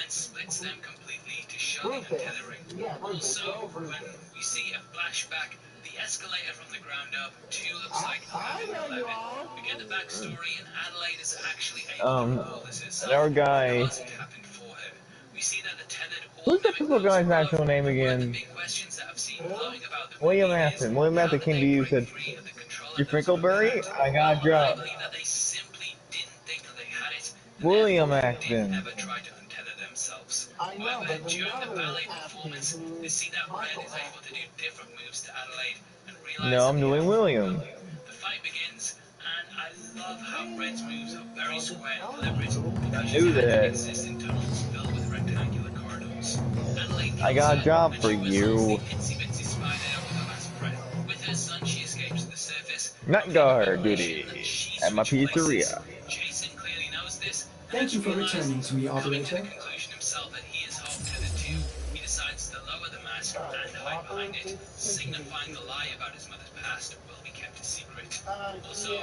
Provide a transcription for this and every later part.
then splits them completely to show the tethering. Also, when we see a flashback, the escalator from the ground up too looks like 11. We get the backstory, and Adelaide is actually able to recall this herself because it happened for her. We see that the tethered all Who's the guy's actual name again? big questions that I've seen blowing about the William Afton. William Afton came to you and said, "You Frinkleberry? I got a job." I believe that they simply didn't think that they had it. William Didn't Afton. ever try to untether themselves. However, during the ballet performance, they see that Red is able to do different moves to Adelaide and realize No, I'm doing William. The fight begins, and I love how Red's moves are very square and deliberate because she's had to exist in tunnels filled with rectangular corridors. Adelaide I got a job for you. Itsy-bitsy spider with her last breath. With her son, she escapes to the surface. Night guard duty at my pizzeria. Jason clearly knows this. Thank you for returning to me, operator. Conclusion himself that he is home tethered too. He decides to lower the mask and hide behind it, signifying the lie about his mother's past will be kept a secret. Also,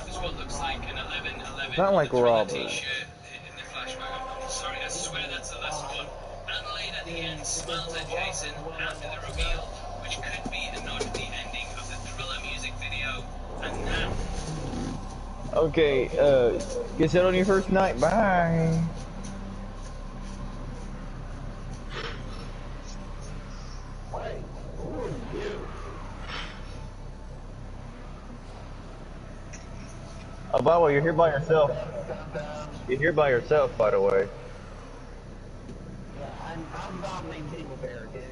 there's what looks like an 11-11 Not like Robert. T-shirt in the flashback. I'm sorry, I swear that's the last one. Adelaide at the end smiles at Jason after the reveal, which could be a nod to the ending of the Thriller music video. And now. Okay, get set on your first night. Bye. Oh, by the way, you're here by yourself. You're here by yourself, by the way. Yeah, I'm dominating Table Bear, okay?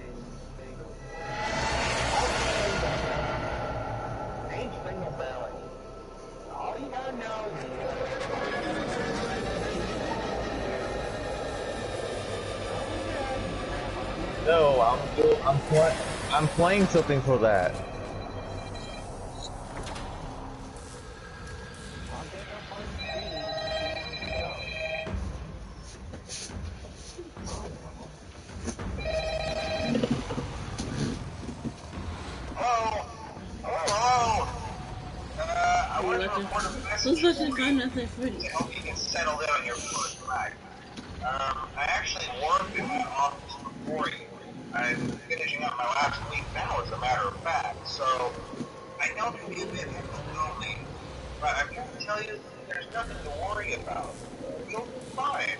Ain't single belly. All you gotta know No, I'm playing something for that. I hope you can settle down your first night. I actually warned you in the office before you. I'm finishing up my last week now, as a matter of fact, so I know it can be a bit overwhelming, but I'm going to tell you there's nothing to worry about. You'll be fine.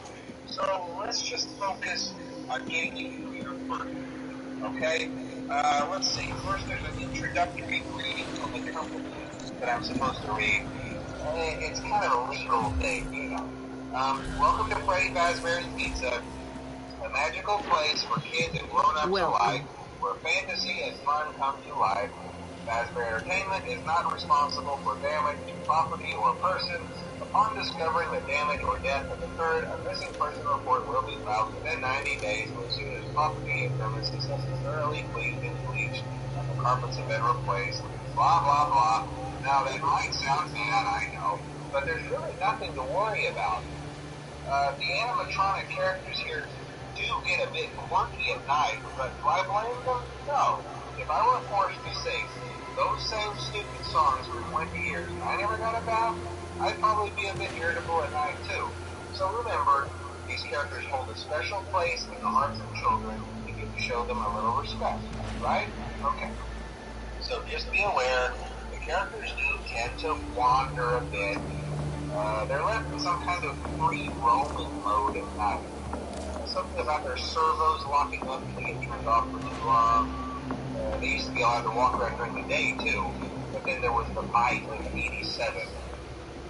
So let's just focus on getting you through your first week, okay? Let's see. First, there's an introductory reading from the company that I'm supposed to read. It's kind of a legal thing, you know. Welcome to Freddy Fazbear's Pizza, a magical place for kids and grown-ups alike, where fantasy and fun come to life. Fazbear Entertainment is not responsible for damage to property or person. Upon discovering that damage or death has occurred, a missing person report will be filed within 90 days as soon as property and premises has been thoroughly cleaned and bleached and the carpets have been replaced. Blah, blah, blah. Now, that might sound bad, I know, but there's really nothing to worry about. The animatronic characters here do get a bit quirky at night, but do I blame them? No. If I were forced to sing those same stupid songs for 20 years and I never got a bath, I'd probably be a bit irritable at night too. So remember, these characters hold a special place in the hearts of children if you show them a little respect, right? Okay. So just be aware, the characters do tend to wander a bit. They're left in some kind of free roaming mode at night. Something about their servos locking up and getting turned off for too long. They used to be allowed to walk around during the day too, but then there was the bite in '87.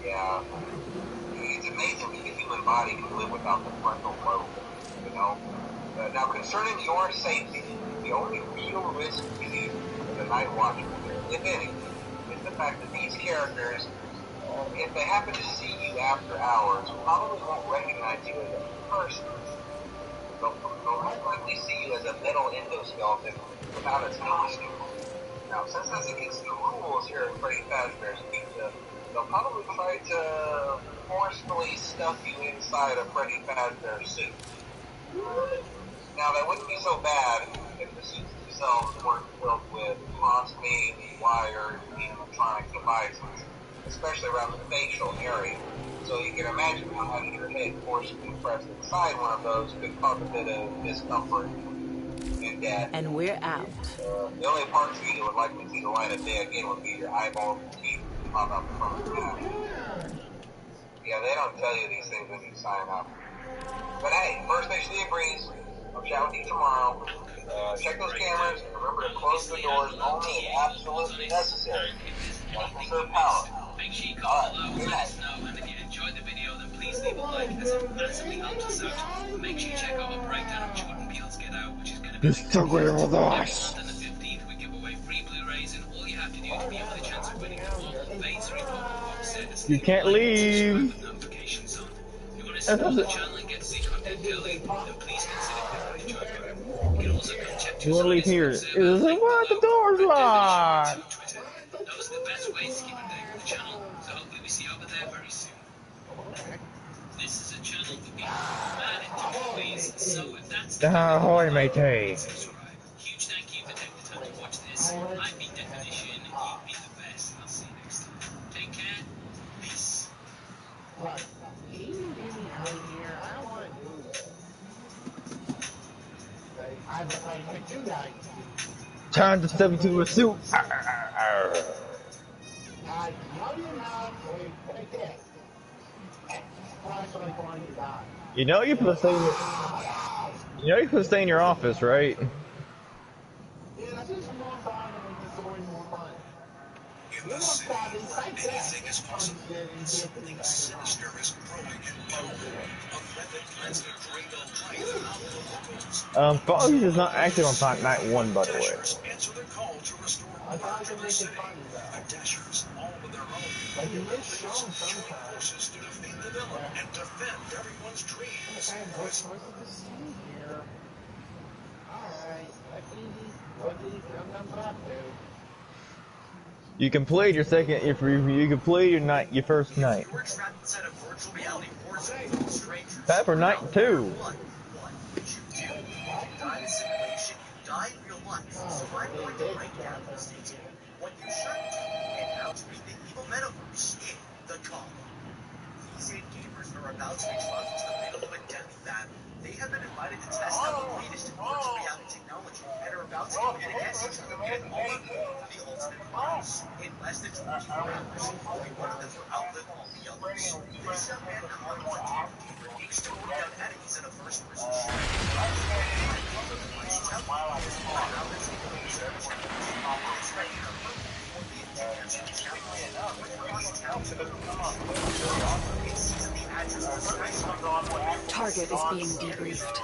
Yeah, it's amazing that the human body can live without the frontal lobe, you know. Now, concerning your safety, the only real risk to you as a night watchman, if any, is the fact that these characters, if they happen to see you after hours, probably won't recognize you as a person. They'll most likely see you as a metal endoskeleton without its costume. Now, since that's against the rules here at Freddy Fazbear's Pizza, they'll probably try to forcefully stuff you inside a Freddy Fazbear suit. Now, that wouldn't be so bad if the suits themselves weren't filled with cosmetic, wires, and animatronic devices, especially around the facial area. So you can imagine how having your head forcibly pressed inside one of those could cause a bit of discomfort and death. And we're out. The only parts of you that would likely see the light of day again would be your eyeballs and teeth that pop out from the mouth. Yeah, they don't tell you these things when you sign up. But hey, first station of the breeze. I'll chat with you tomorrow. Check those cameras and remember to close the doors only if absolutely necessary. Don't conserve power. Make sure you comment below and let us know, and if you enjoyed the video then please leave a like as it massively helps us out. Make sure you check out our breakdown of Jordan Peele's Get Out, which is going to be Instagram with us. on the 15th. We give away free Blu-rays, and all you have to do to be in with a chance of winning a full Lasery box set. You can't leave. With notifications on. If you want to support the channel and get to see content early, then please consider clicking the join button. You can also come check You want to leave here? Is it what? The door's locked. Those are the best ways to keep updated with the channel, so hopefully we see you over there very soon. This is a channel for people who are mad at movies, so if that's the Ahoy, matey. subscribe. Huge thank you for taking the time to watch this. I've been Definition, you've been the best, and I'll see you next time. Take care, peace. Look, can you get me out of here? I don't want to do this. I've been playing for 2 nights. Time to step into a suit. No, you're not. Wait, take this. Probably somebody calling you back. You know you put a thing. You know you put a stay in your office, right? Yeah, that's just more fun and it's always more fun. In the city where anything is possible, something sinister is growing in power. A threat that threatens the great life out the locals. Foggy is not active on night 1, by the way. Dashers answer the call to restore order to the city. The Dashers, all with their own unique abilities, join forces to defeat the villain and defend everyone's dreams. You completed your second. If you completed your first night. You're trapped inside a virtual reality war zone. Strangers. Time for night 2. What would you do? You die in a simulation, you die in real life. So I'm going to break down those things here. What you should do, and how to beat the evil metaverse in the colony. These 8 gamers are about to be dropped into the middle of a deadly battle. They have been invited to test out the latest in virtual reality technology and are about to compete against each other in all of the ultimate prize. In less than 24 hours, only one of them will outlive all the others. This young man caught on top gamer needs to bring down enemies in a first-person shooter. Target is being debriefed.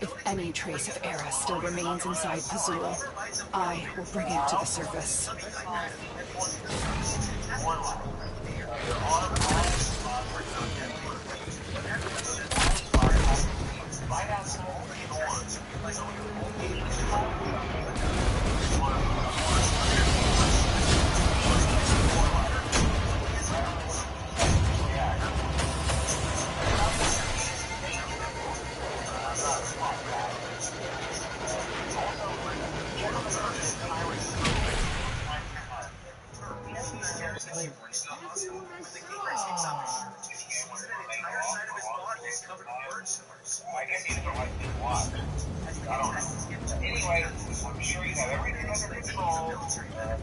If any trace of Era still remains inside Pazul, I will bring it to the surface. Anyway, I'm sure you have everything under control.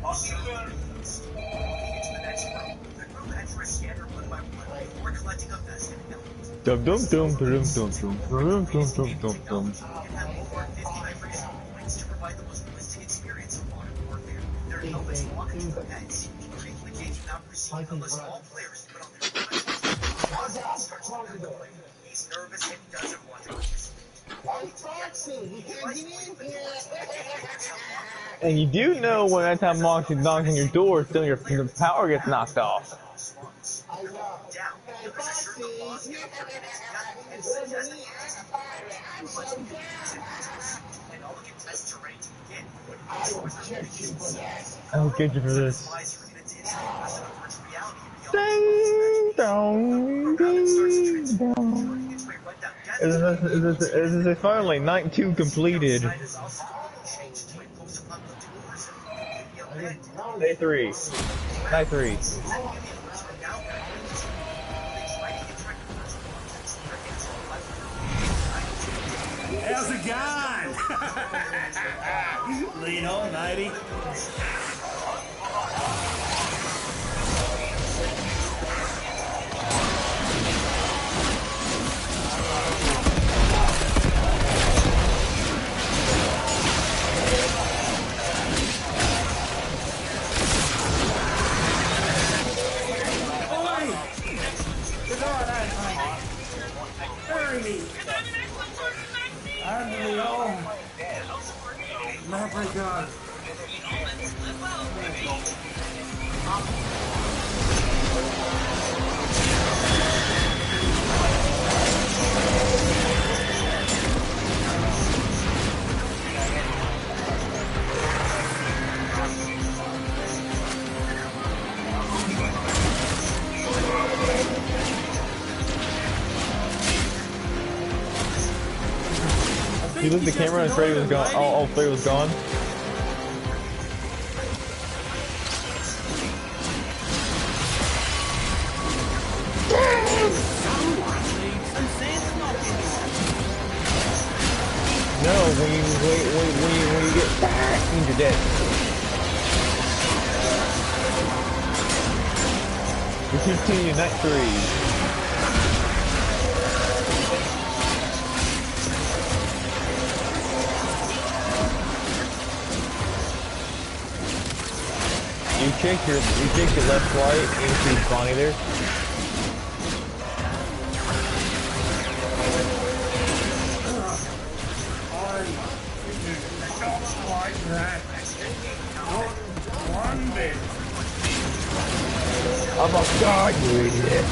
I'll see you soon. Dum dum dum dum dum dum dum dum dum dum. He's nervous and doesn't want to listen. And you do know when that time knocks on your door, still your power gets knocked off. I'll get you for this. Ding dong, ding dong. This is finally night 2 completed. Day 3. Night 3. How's it going? Lean on, matey. Bury me! Under the arm! Leprechaun! You looked at the camera and Freddy was gone. Oh, Freddy was gone. No, when you get back, means you're dead. You continue night 3. You check your left right and you see Bonnie there. One bit. Oh my god, you idiot.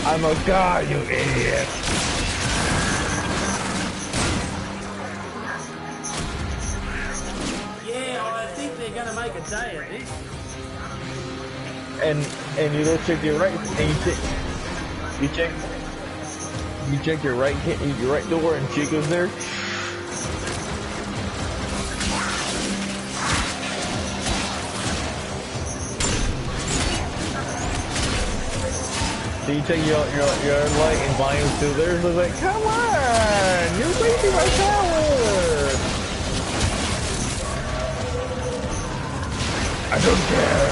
Oh my god, you idiot. Gonna make a day of this. And you go check your right and you check your right door and Chico's there. So you check your light and Bonnie was still there. So it's like, come on, you're wasting my power. I don't care.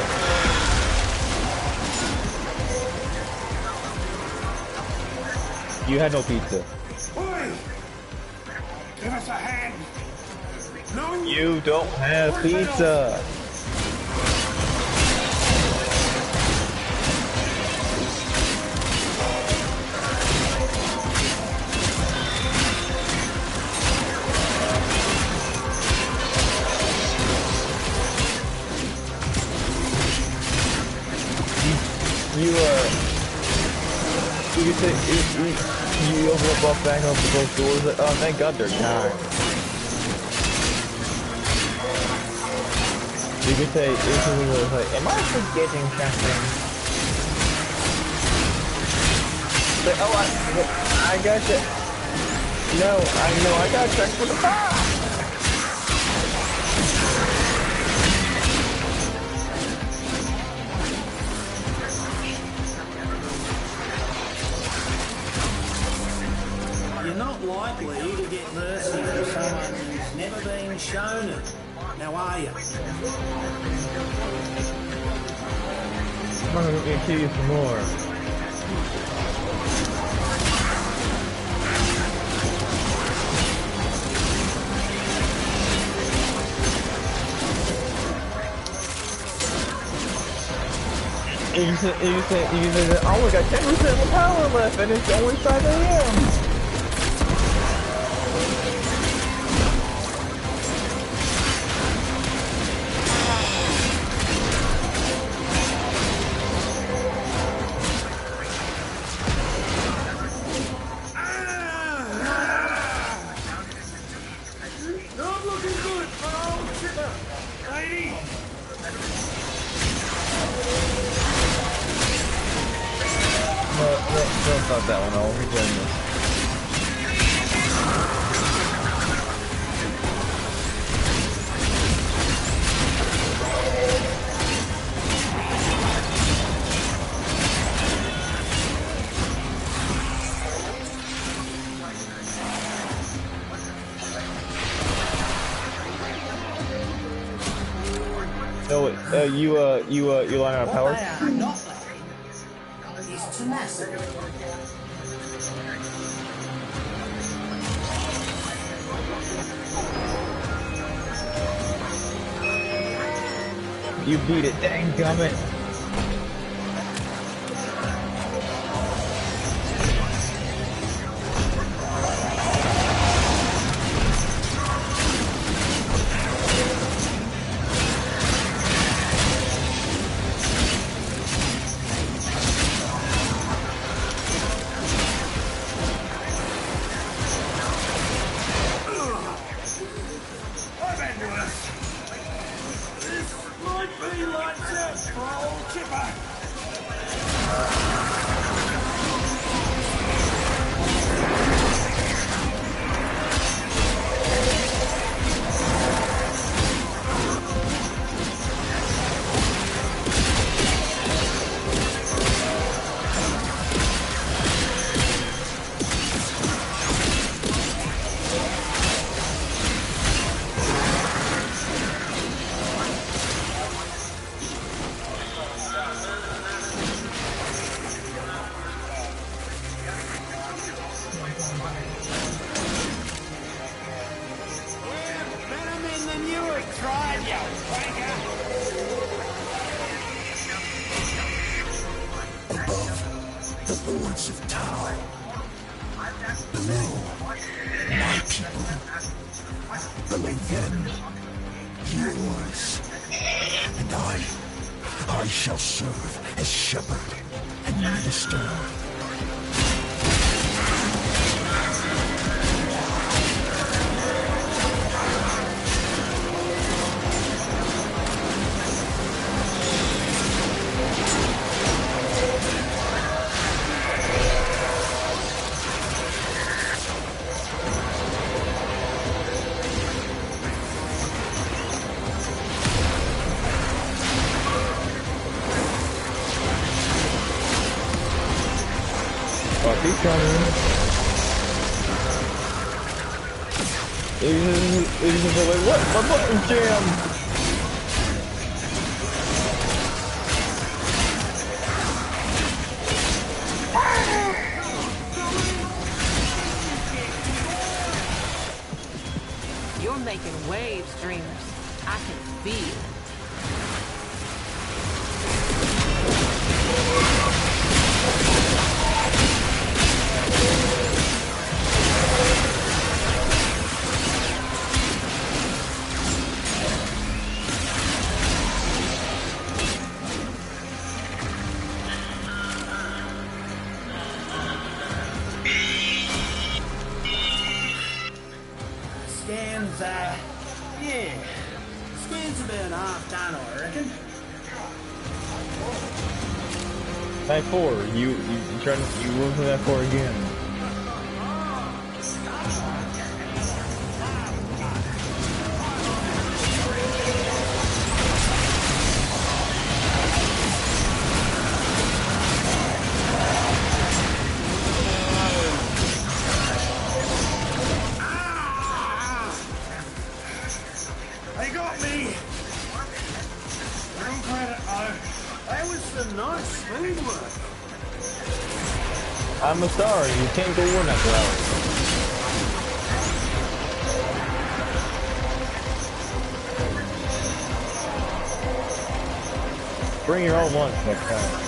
You had no pizza. Boy, give us a hand. No. You don't have pizza. You open up back up to both doors. Like, oh, thank God they're tired. You could say, like, am I forgetting something? Like, oh, I got you. No, I got to check for the box. You're not likely to get mercy from someone who's never been shown it. Now are you? I'm gonna kill you some more. You said, I only got 10% of the power left and it's only 5 AM. Don't start that one, I'll rejoin this. you line out of power? What they are not lacking is tenacity. You beat it, dang gummit. I shall serve as shepherd and minister. He's coming. He's just like, what? My button's jammed. You're making waves, dreamers. I can feel. Yeah. Scan's about half done, I reckon. Type 4, you work for that 4 again. I'm a star, you can't go in after hours. Bring your own lunch next time.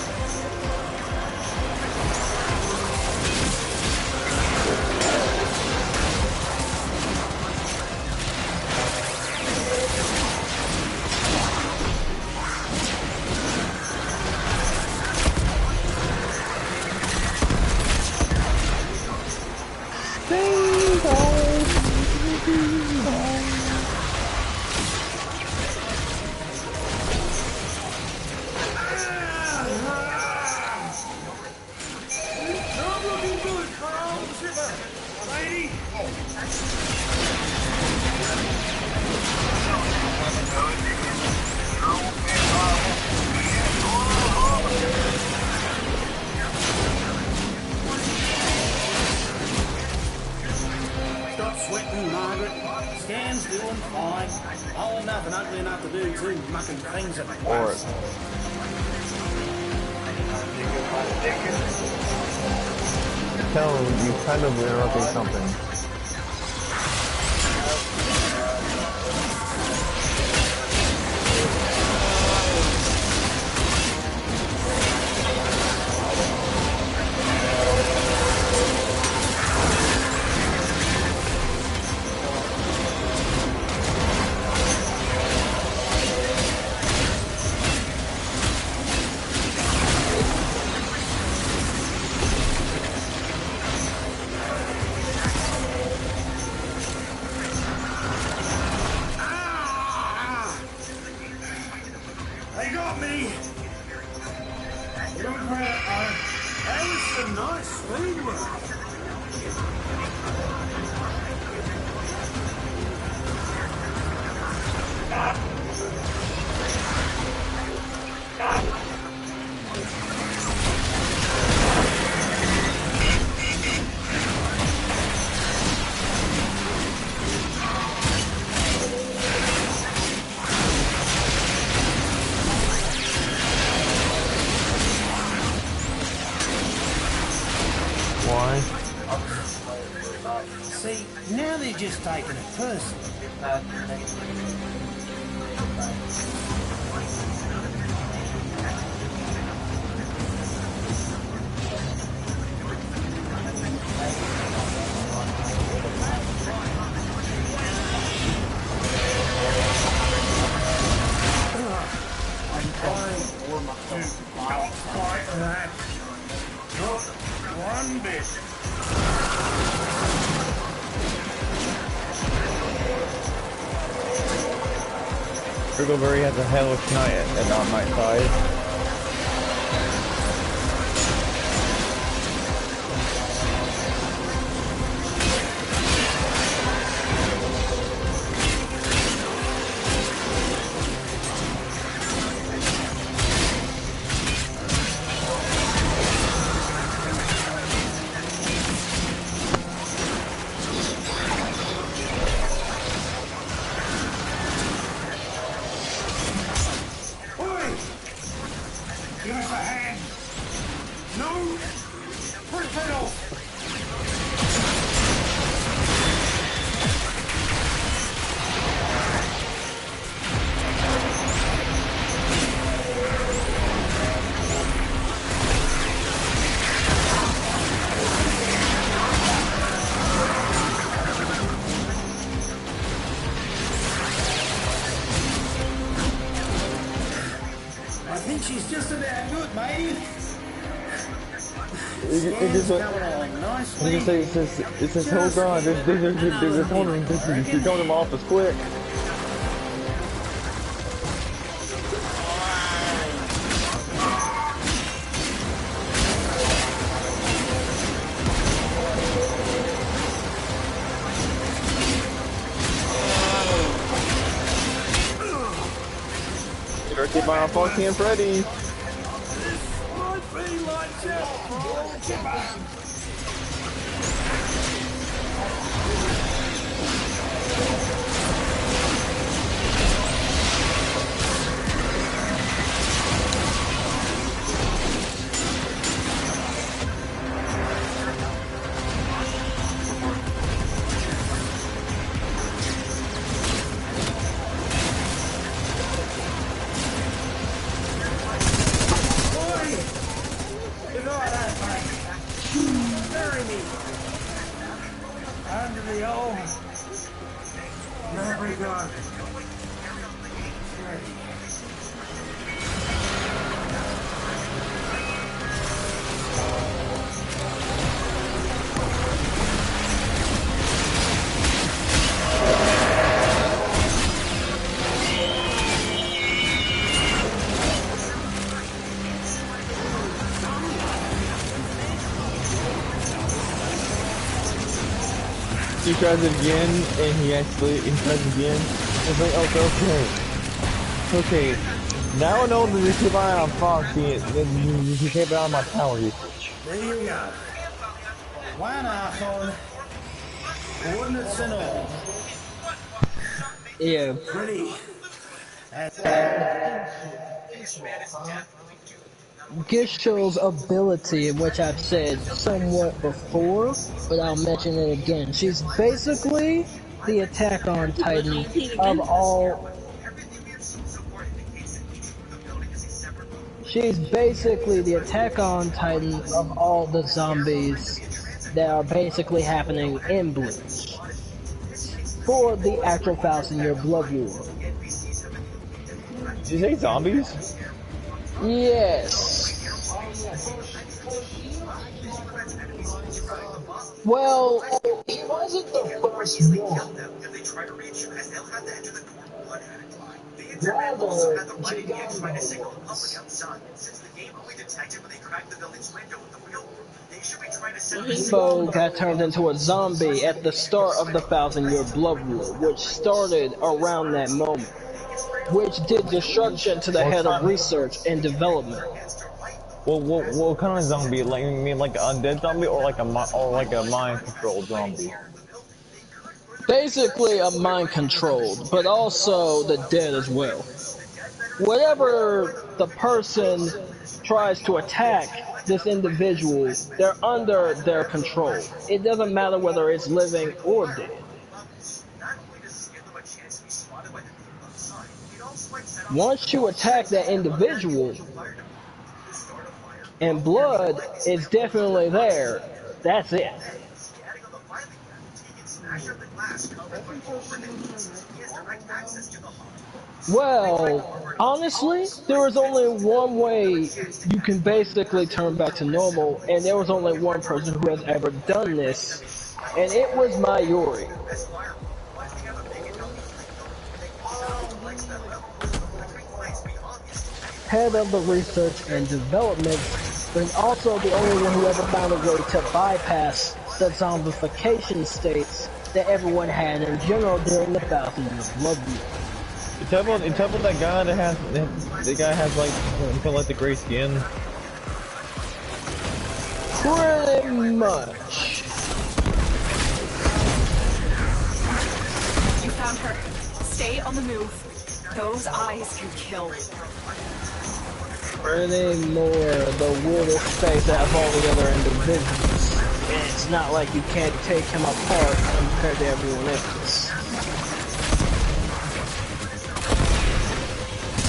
stand still and fine. Oh, nothing ugly enough to do too, mucking things at Or once. tell him you kind of interrupting something. They got me! Give them credit, though. That was some nice speed work. Why? See, now they're just taking it personal. Not quite that. Not one bit. Briggleberry has a hellish night on my side. Give us a hand. No. Push it off. I think she's just about good, matey. It says hold on, they're throwing him off as quick. You better keep on Funky and Freddy. Bury me under the old memory gun. He tries it again, and he tries it again. It's like, okay. Now I know that keep an eye on Foxy, you keep an eye on my power usage. There you go. One asshole, coordinates and all. Yeah. Pretty. Gishel's ability, which I've said somewhat before, but I'll mention it again. She's basically the Attack on Titan of all. She's basically the Attack on Titan of all the zombies that are basically happening in Bleach. For the actual 1,000-year Blood War. Did you say zombies? Yes. Well, he wasn't the first one. Rather, Bo got turned into a zombie at the start of the 1,000-year Blood War, which started around that moment, which did destruction to the head of research and development. Well, what kind of zombie? Like, you mean like an undead zombie, or like a mind-controlled zombie? Basically a mind-controlled, but also the dead as well. Whatever the person tries to attack this individual, they're under their control. It doesn't matter whether it's living or dead. Once you attack that individual, and blood is definitely there, that's it. Well, honestly, there was only one way you can basically turn back to normal, and there was only one person who has ever done this, and it was Mayuri. Head of the research and development, but also the only one who ever found a way to bypass the zombification states that everyone had in general during the 1,000-year Blood War. You tell about that guy that has like the gray skin. Pretty much. You found her. Stay on the move. Those eyes can kill. Pretty more the weirdest face out of all the other individuals. And it's not like you can't take him apart compared to everyone else.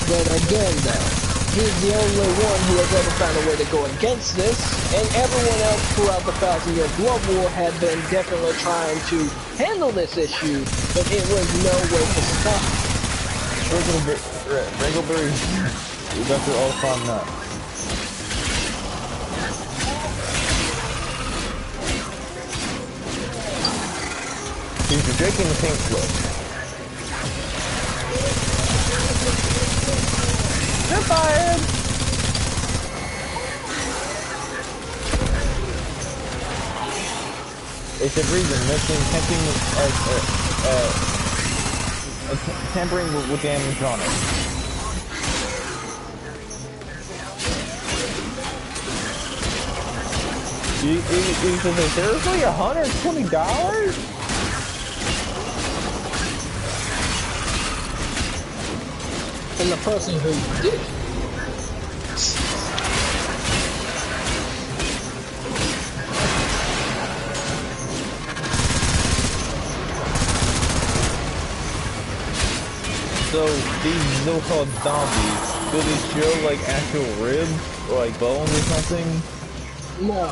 But again though, he's the only one who has ever found a way to go against this, and everyone else throughout the 1,000-year Blood War had been definitely trying to handle this issue, but it was no way to stop it. Ringleberry, we got through all 5 nuts. He's drinking the pink slip. You're fired! It's a reason, tampering with the animatronic. You said, seriously, $120? And the person who did. So these so-called zombies, do they show like actual ribs or like bones or something? No.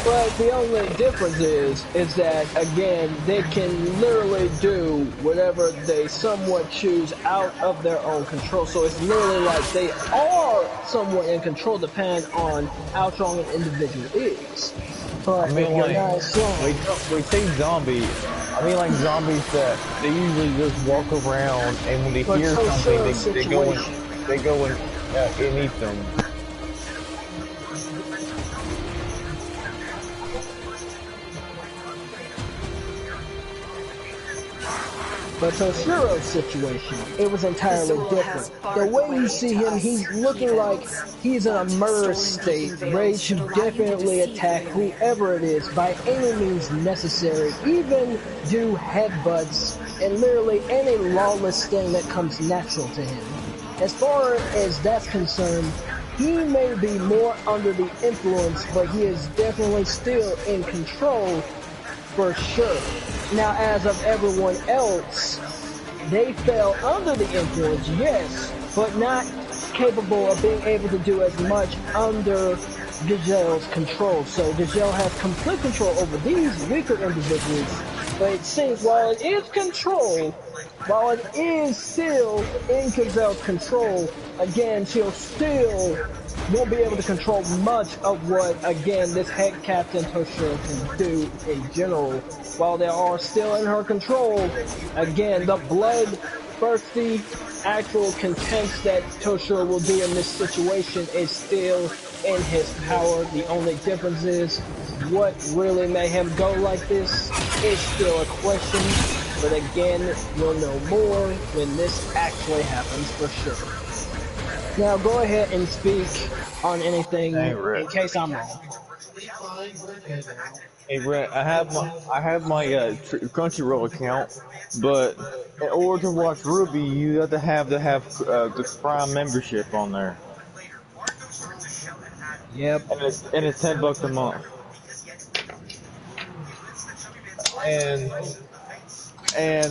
But the only difference is that, again, they can literally do whatever they somewhat choose out of their own control. So it's literally like they are somewhat in control depending on how strong an individual is. But I mean, if you're like, not strong, we say zombie, I mean like zombies that they usually just walk around and when they hear something, they go and eat them. But Toshiro's situation, it was entirely Azul has different. The barred the way you way see to him, us he's looking like heathens. he's in a But murder stolen state, healing ready veils to should allow you to definitely deceive the attack alien. whoever it is by any means necessary, even do headbutts and literally any lawless thing that comes natural to him. As far as that's concerned, he may be more under the influence, but he is definitely still in control for sure. Now, as of everyone else, they fell under the influence, yes, but not capable of being able to do as much under Gazelle's control. So Gazelle has complete control over these weaker individuals, but it seems while it is control, while it is still in Gazelle's control, again, she'll still won't be able to control much of what, again, this head captain Toshiro can do in general. While they are still in her control, again, the bloodthirsty actual contents that Toshiro will do in this situation is still in his power. The only difference is what really made him go like this is still a question. But again, we'll know more when this actually happens for sure. Now go ahead and speak on anything in case I'm wrong. Hey Brett, I have my Crunchyroll account, but in order to watch Ruby, you have the Prime membership on there. Yep. And it's $10 a month. And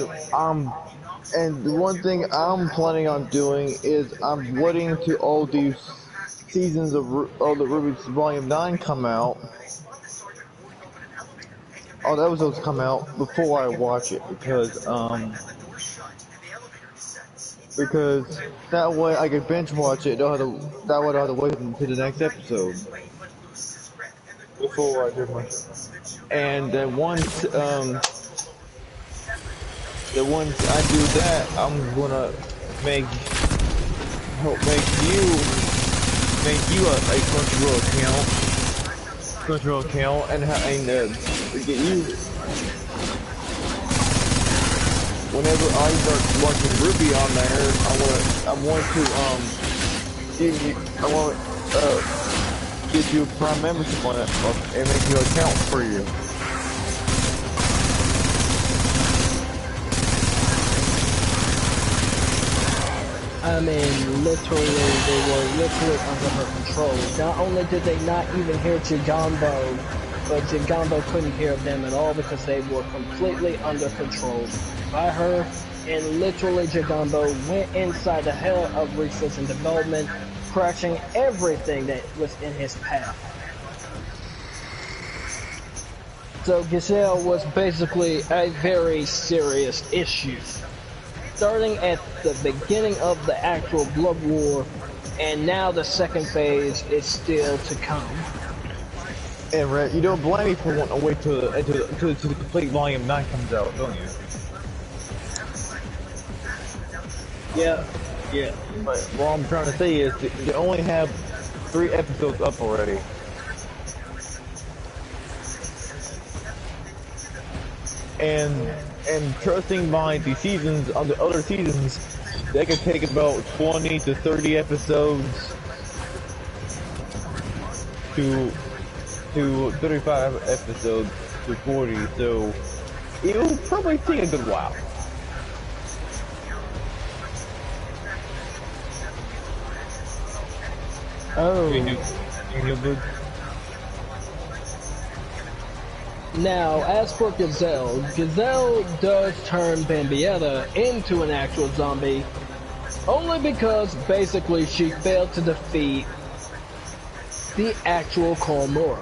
the one thing I'm planning on doing is I'm waiting to all these seasons of all the Ruby's Volume 9 come out. All the episodes come out before I watch it because that way I can binge watch it. That way I don't have to wait until the next episode before I do my. And then once I do that, I'm gonna make you a Crunchyroll account, and get you. Whenever I start watching Ruby on there, I want get you a Prime membership on it and make you an account for you. I mean, literally, they were literally under her control. Not only did they not even hear Chigambo, but Chigambo couldn't hear them at all because they were completely under control by her. And literally, Chigambo went inside the hell of research and development, crashing everything that was in his path. So Gazelle was basically a very serious issue. Starting at the beginning of the actual Blood War, and now the second phase is still to come. And Rhett, you don't blame me for wanting to wait till the complete Volume 9 comes out, don't you? Yeah. But what I'm trying to say is that you only have 3 episodes up already. And trusting by the seasons, on the other seasons, they can take about 20 to 30 episodes to 35 episodes to 40, so it'll probably take a good while. Oh. Now, as for Gazelle, Gazelle does turn Bambietta into an actual zombie, only because basically she failed to defeat the actual Koromora.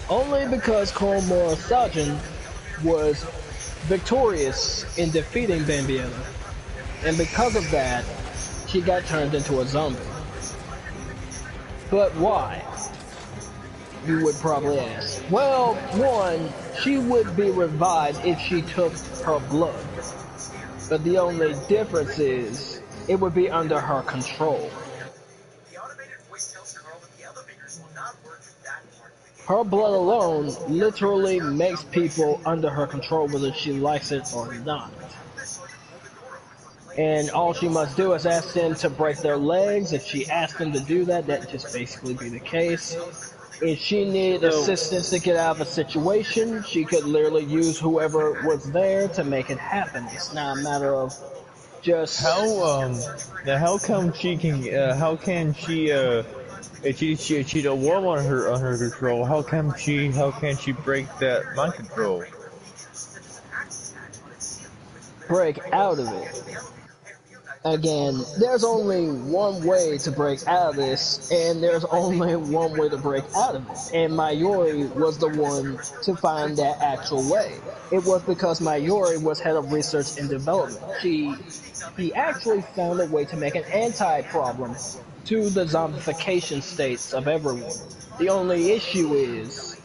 Only because Koromora Sajin was victorious in defeating Bambietta, and because of that, she got turned into a zombie. But why? You would probably ask. Well, one, she would be revived if she took her blood. But the only difference is, it would be under her control. Her blood alone literally makes people under her control whether she likes it or not. And all she must do is ask them to break their legs. If she asks them to do that, that just basically be the case. If she needed assistance to get out of a situation, she could literally use whoever was there to make it happen. It's not a matter of just now how come she can how can she if she the worm on her control, how can she break that mind control? break out of it. Again, there's only one way to break out of this, and there's only one way to break out of it. And Mayuri was the one to find that actual way. It was because Mayuri was head of research and development. He actually found a way to make an anti-problem to the zombification states of everyone. The only issue is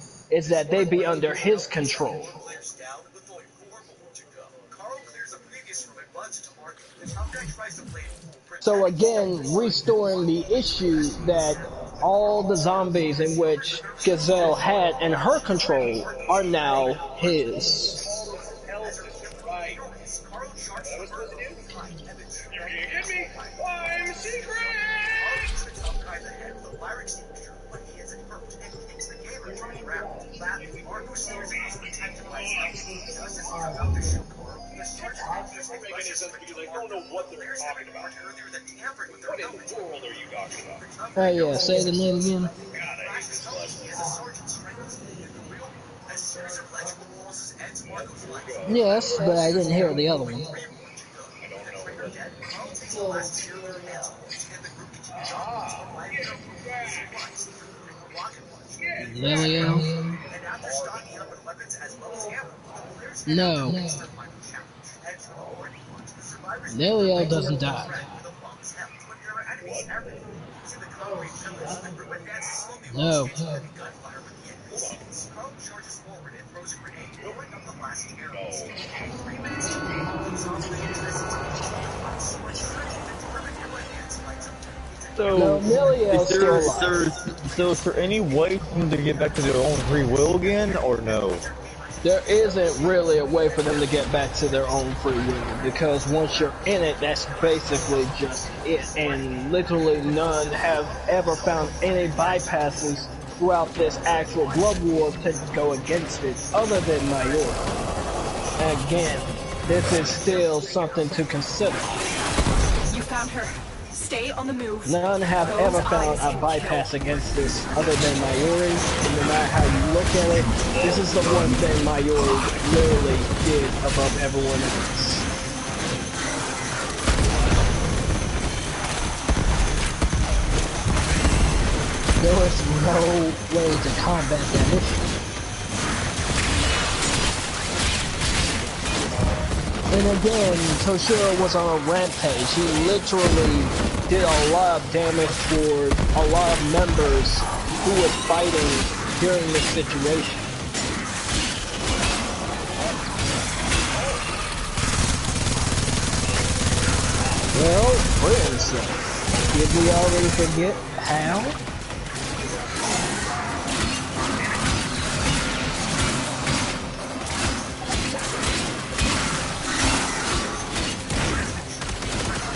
that they be under his control. So again, restoring the issue that all the zombies in which Gazelle had in her control are now his. Yeah, say the name again. Yes, but I didn't hear the other one. Lilio? No. Lilio doesn't die. No. So is there any way for them to get back to their own free will again, or no? There isn't really a way for them to get back to their own free will, because once you're in it, that's basically just it. And literally none have ever found any bypasses throughout this actual blood war to go against it, other than Mayuri. Again, this is still something to consider. You found her. Stay on the move. None have ever found a bypass against this other than Mayuri, and no matter how you look at it, this is the one thing Mayuri literally did above everyone else. There was no way to combat that issue. And again, Toshiro was on a rampage. He literally did a lot of damage for a lot of members who was fighting during this situation. Well, for instance, did we already forget how?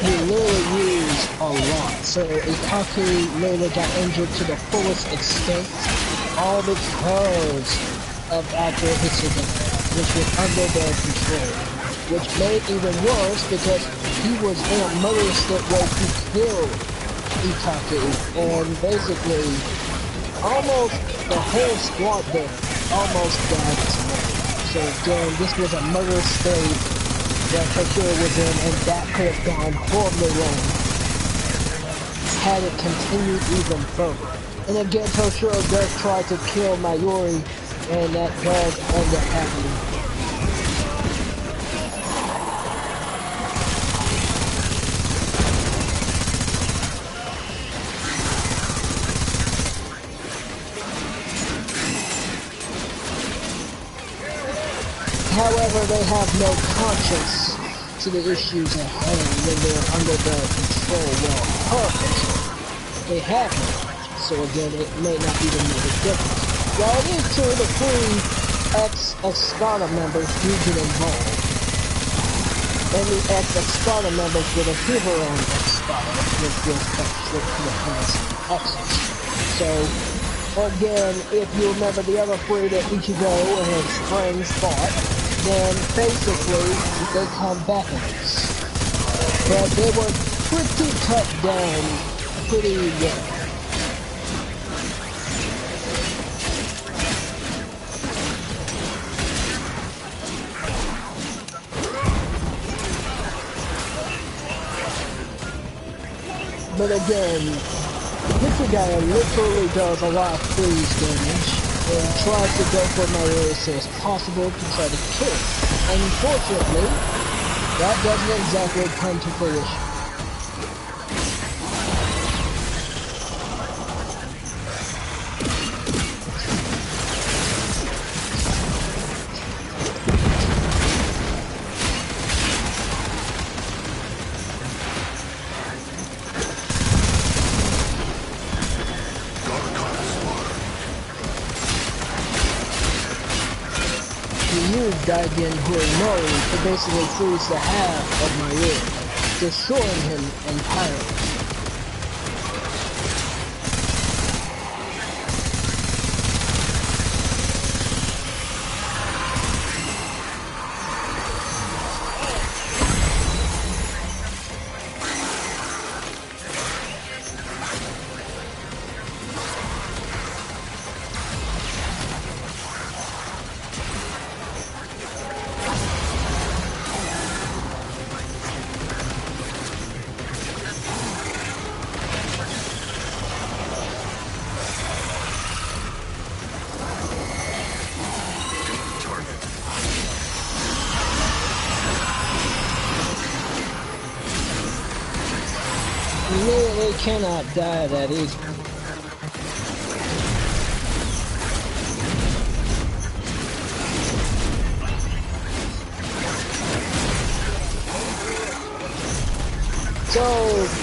He literally used a lot, so Itaku literally got injured to the fullest extent, all because of actual Hitsuga, which was under their control, which made it even worse because he was in a murderous way to kill Itaku, and basically, almost the whole squad there almost died as well. So again, this was a murderous state that Toshiro was in, and that could have gone horribly wrong had it continued even further. And again, Toshiro does try to kill Mayuri, and that does end up happening. However, they have no conscience to the issues at hand when they're under their control. Well, her control. They have no conscience, so again, it may not even make a difference. While it is true the 3 ex-Escada members do get involved. and the X-Sparta members with a Piveron X-Sparta, which will cut straight to the penis X's. So, again, if you remember the other three that Ichigo and his friends fought, then basically they come back at us. But they were pretty cut down pretty well. But again, Hitsugaya literally does a lot of freeze damage and tries to go for Mario as soon as possible to try to kill. Unfortunately, that doesn't exactly come to fruition. Daigen Hurinori to basically freeze the half of Mayuri, destroying him entirely. They cannot die that easy. So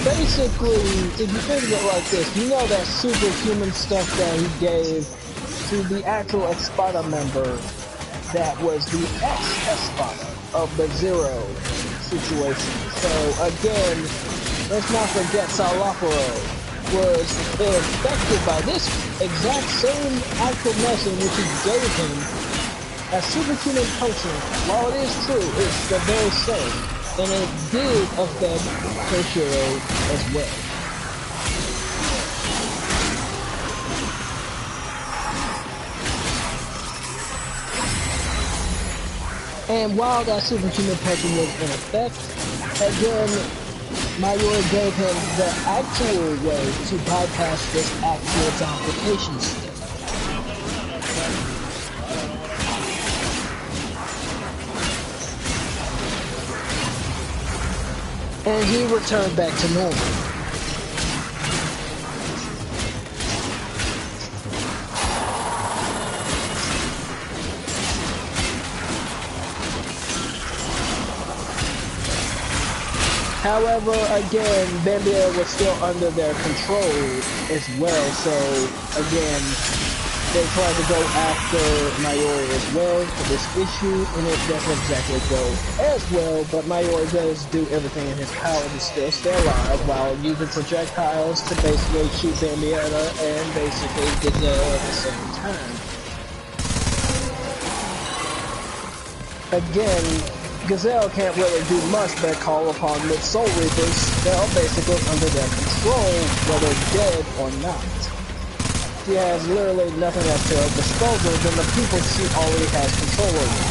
basically, if you think of it like this, you know that superhuman stuff that he gave to the actual Espada member that was the ex-Espada of the Zero situation. So again, let's not forget Salapuro was infected by this exact same actual medicine which he gave him as superhuman potion. While it is true, it's the very same, and it did affect Toshiro as well. And while that superhuman potion was in effect, again, Mayuri gave him the actual way to bypass this actual application step. And he returned back to normal. However, again, Bambia was still under their control as well, so again, they tried to go after Mayuri as well for this issue, and it doesn't exactly go as well, but Mayuri does do everything in his power to still stay alive while using projectiles to basically shoot Bambia and basically Gazelle at the same time. Again, Gazelle can't really do much but call upon the Soul Reapers. They're basically under their control, whether dead or not. She has literally nothing at her disposal than the people she already has control over.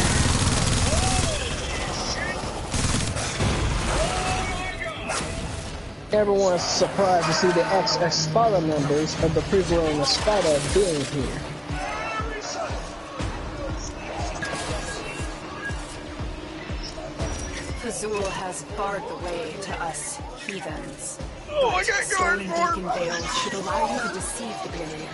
Everyone's surprised to see the ex-Espada members of the people in Espada being here. Azul has barred the way to us heathens. Oh, I got stolen beacon veils should allow you to deceive the barrier.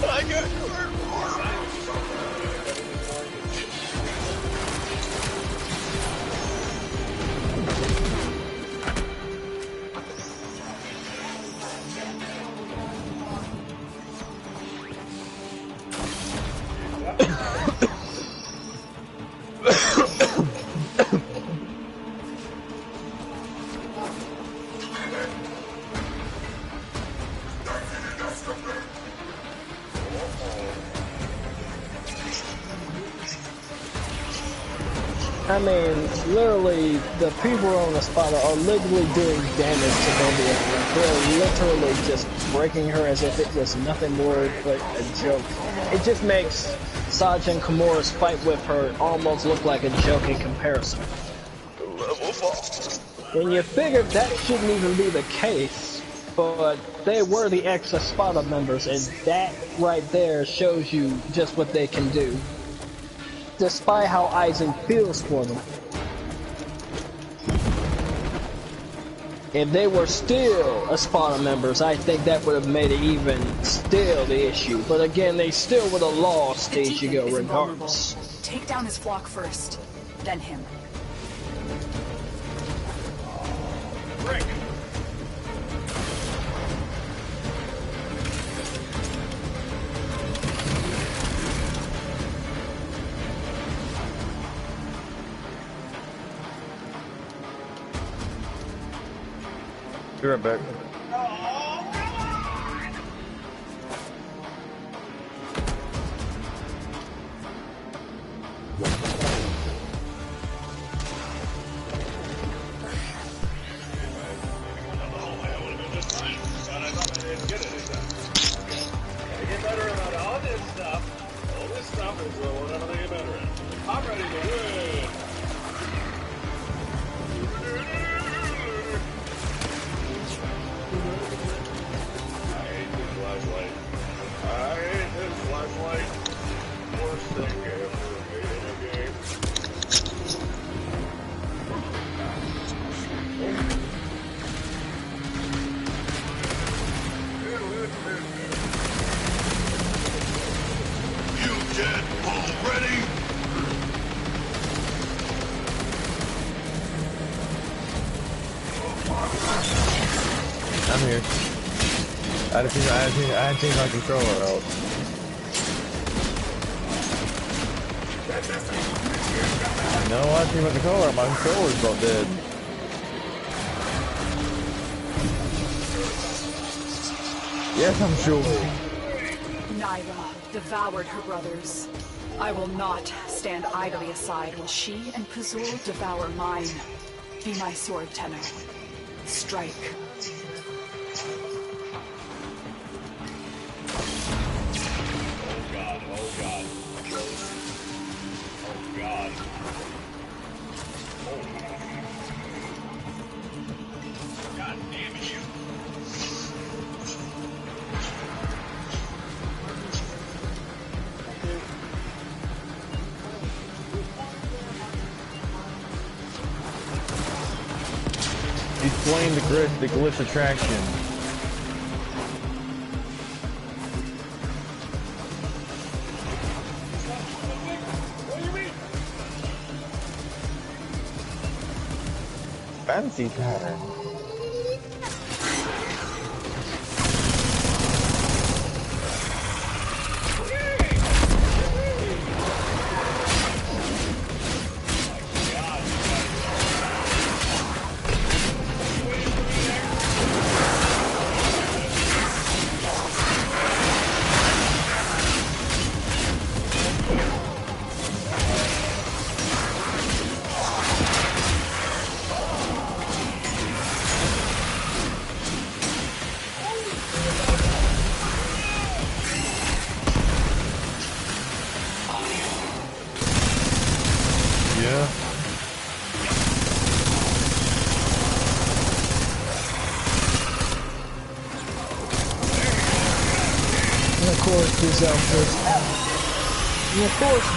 I got I mean, literally, the people on the spot are literally doing damage to Nobia. They're literally just breaking her as if it was nothing more but a joke. It just makes Saj and Kimura's fight with her almost look like a joke in comparison. And you figured that shouldn't even be the case, but they were the ex-Espada members, and that right there shows you just what they can do. Despite how Aizen feels for them. If they were still Espada members, I think that would have made it even still the issue. But again, they still would have lost Ichigo regardless. Take down his flock first, then him. Break. Be right back. I'm here. I had to take my controller out. No, I had to take my controller out. My controller's about dead. Yes, I'm sure. Naira devoured her brothers. I will not stand idly aside while she and Pazul devour mine. Be my sword, Tenno. Strike. Explain the glitch attraction. Fancy pattern.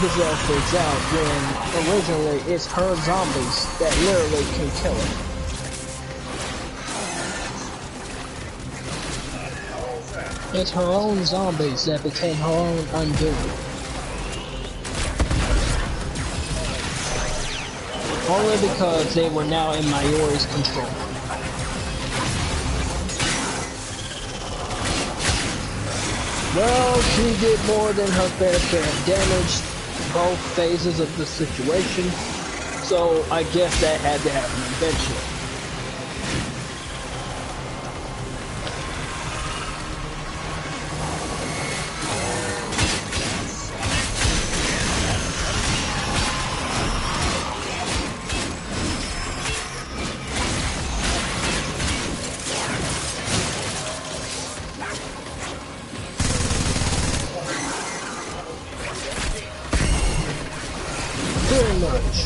Gazelle freaks out when originally it's her zombies that literally can kill her. It's her own zombies that became her own undoing. Only because they were now in Mayuri's control. Well, she did more than her fair share of damage, both phases of the situation, so I guess that had to happen eventually. Very much.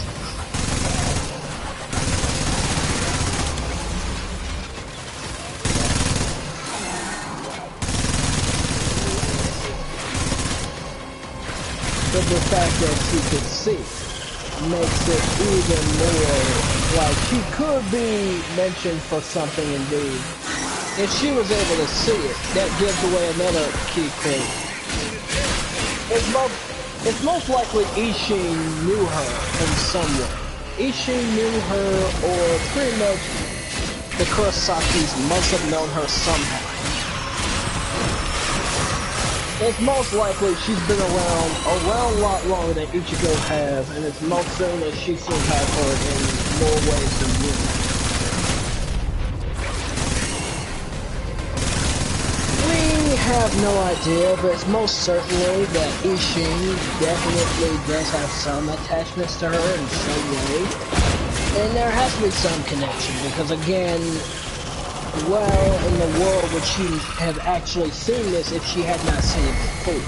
But the fact that she could see makes it even more like she could be mentioned for something indeed. If she was able to see it, that gives away another key clue. It's most likely Ishin knew her in some way. Ishin knew her, or pretty much the Kurosakis must have known her somehow. It's most likely she's been around a lot longer than Ichigo has, and it's most certain that she should have her in more ways than one. We have no idea, but it's most certainly that Ishin definitely does have some attachments to her in some way. And there has to be some connection, because again, well, in the world would she have actually seen this if she had not seen it before?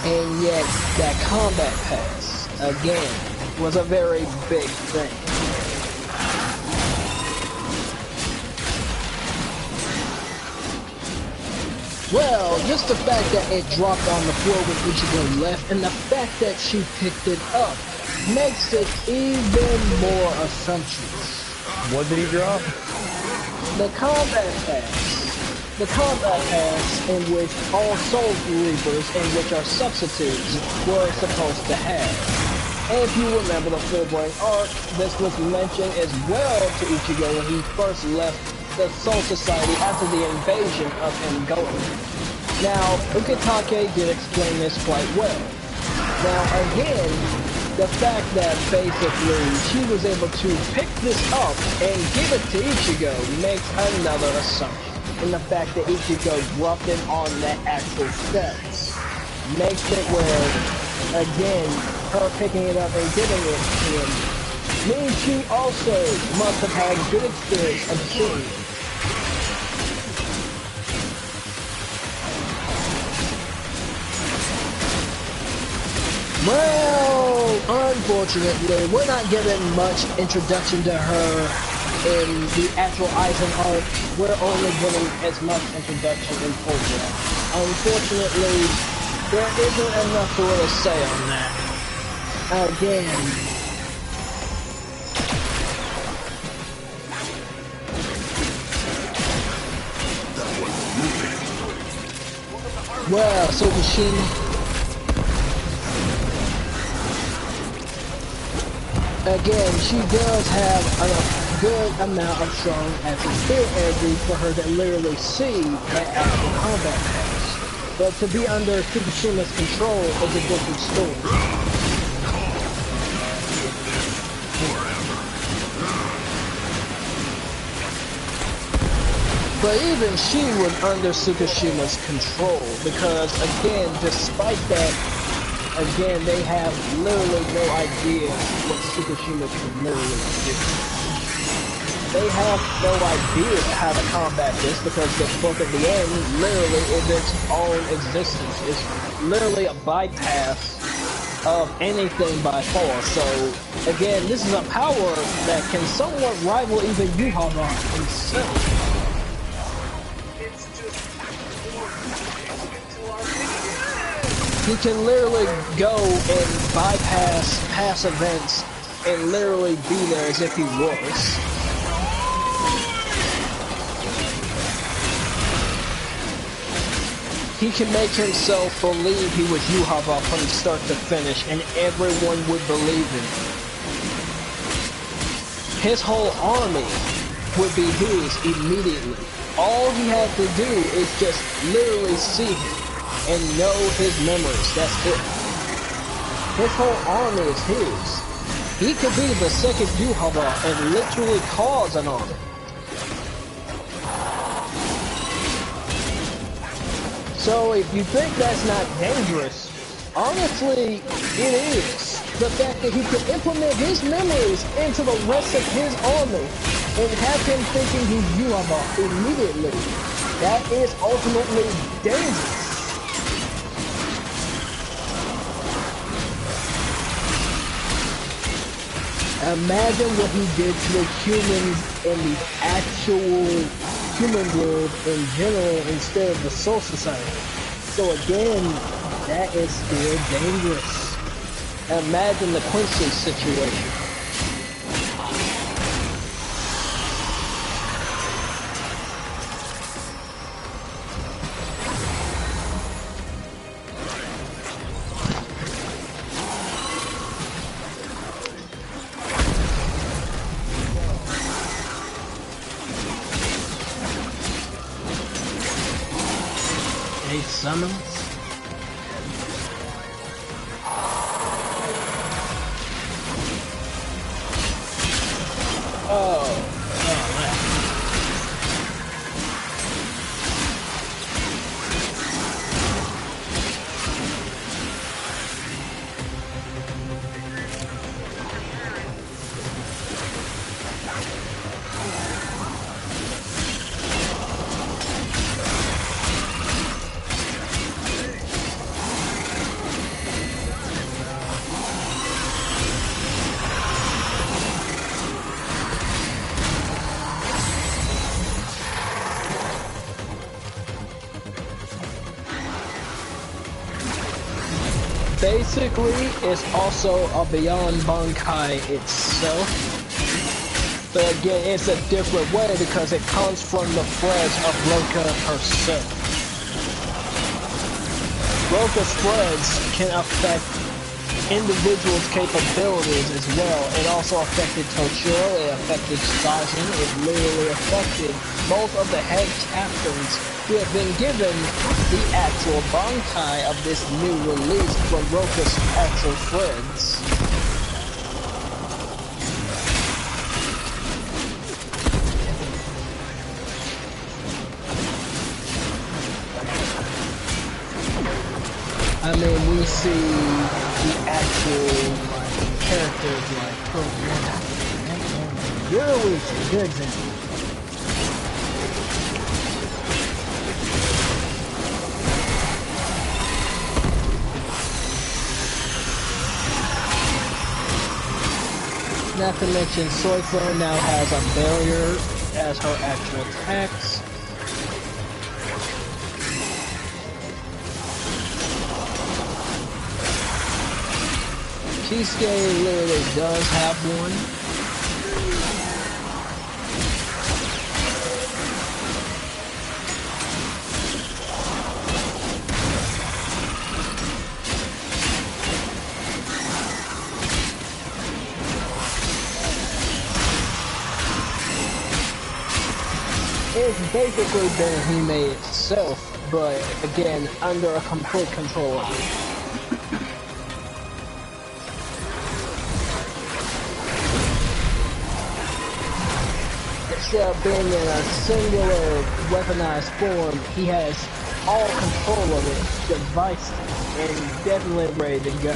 And yet, that combat pass, again, was a very big thing. Well, just the fact that it dropped on the floor when Ichigo left, and the fact that she picked it up, makes it even more assumptions. What did he drop? The combat pass. The combat pass in which all Soul Reapers, in which are substitutes, were supposed to have. And if you remember the full-blown arc, this was mentioned as well to Ichigo when he first left the Soul Society after the invasion of Angola. Now, Ukitake did explain this quite well. Now, again, the fact that basically she was able to pick this up and give it to Ichigo makes another assumption. And the fact that Ichigo dropped it on that actual steps makes it where, again, her picking it up and giving it to him means she also must have had good experience of seeing it. Well, unfortunately, we're not getting much introduction to her in the actual Aizen arc. We're only getting as much introduction in Fullblood. Unfortunately, there isn't enough to really say on that. Again, well, so Machine. Again, she does have a good amount of strong actual spirit energy for her to literally see that actual combat pass. But to be under Fukushima's control is a different story. But even she was under Tsukushima's control because, again, despite that, again, they have literally no idea what Tsukushima can literally do. They have no idea how to combat this because the book at the end literally is its own existence. It's literally a bypass of anything by far. So, again, this is a power that can somewhat rival even Yuhara himself. He can literally go and bypass past events and literally be there as if he was. He can make himself believe he was Yuhara from start to finish, and everyone would believe him. his whole army would be his immediately. All he had to do is just literally see him and know his memories. That's it. His whole army is his. He could be the second Yuhaba and literally cause an army. So if you think that's not dangerous, honestly, it is. The fact that he could implement his memories into the rest of his army and have him thinking he's Yuhaba immediately, that is ultimately dangerous. Imagine what he did to the humans in the actual human world in general instead of the Soul Society. So again, that is still dangerous. Imagine the Quincy situation. Summons. Basically, it's also a Beyond Bankai itself. But again, it's a different way because it comes from the threads of Roka herself. Roka's threads can affect individuals' capabilities as well. It also affected Toshiro, it affected Sazin, it literally affected both of the head captains who have been given the actual Bankai of this new release from Roka's actual threads. I mean, we see the actual characters like Yoruichi, good example. Not to mention, Soifo now has a barrier as her actual attacks. Kisuke literally does have one. It's basically been Hime itself, but again, under a complete control. Instead of being in a singular weaponized form, he has all control of it, device, and definitely ready to go.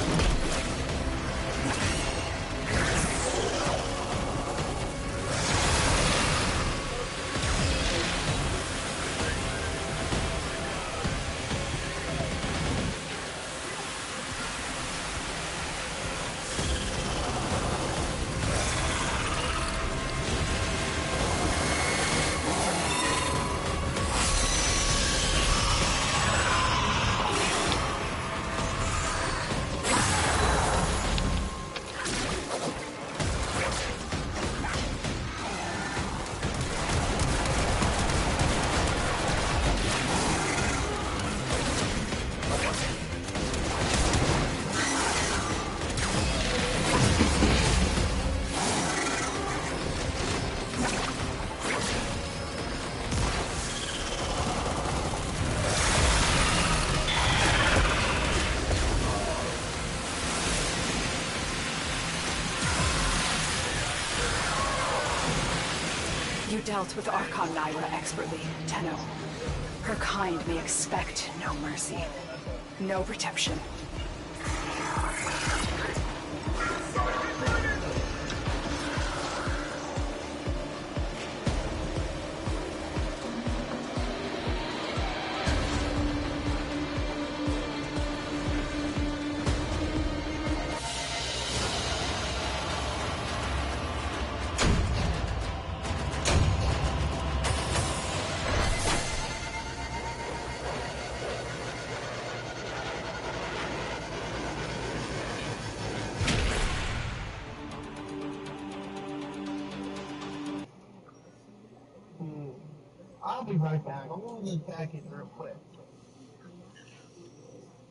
You dealt with Archon Naira expertly, Tenno. Her kind may expect no mercy, no redemption. I'll be right back. I'm going to this package real quick.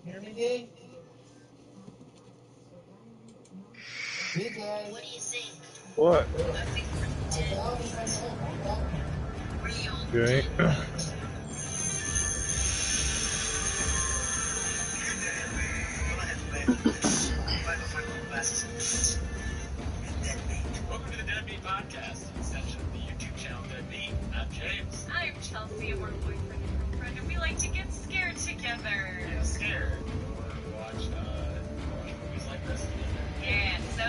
Hear me, Dave? Big guy. What do you think? What? Nothing real. Okay. Welcome to the Deadbeat Podcast, an extension of the YouTube channel Deadbeat. I'm James. I'm Chelsea, and we're boyfriend and girlfriend, and we like to get scared together. Get scared. Or watch movies like this together. Yeah, so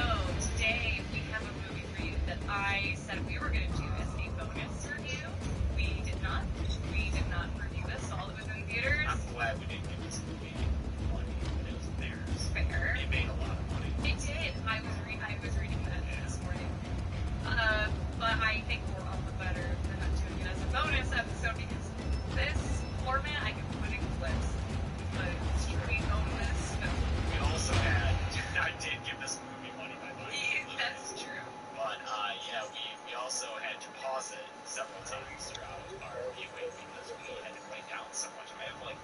today we have a movie review that I said we were going to do as a bonus review. We did not. We did not review this while it was in theaters. I'm glad we didn't give this movie money when it was in theaters. Fair. It made a lot of money. It did. I was reading that this morning. But I think we're all the better for not doing it as a bonus episode because this format I can put in clips, but we own this film. We also had, I did give this movie money by buying it. That's true. But, yeah, we also had to pause it several times throughout our viewing because we had to write down so much.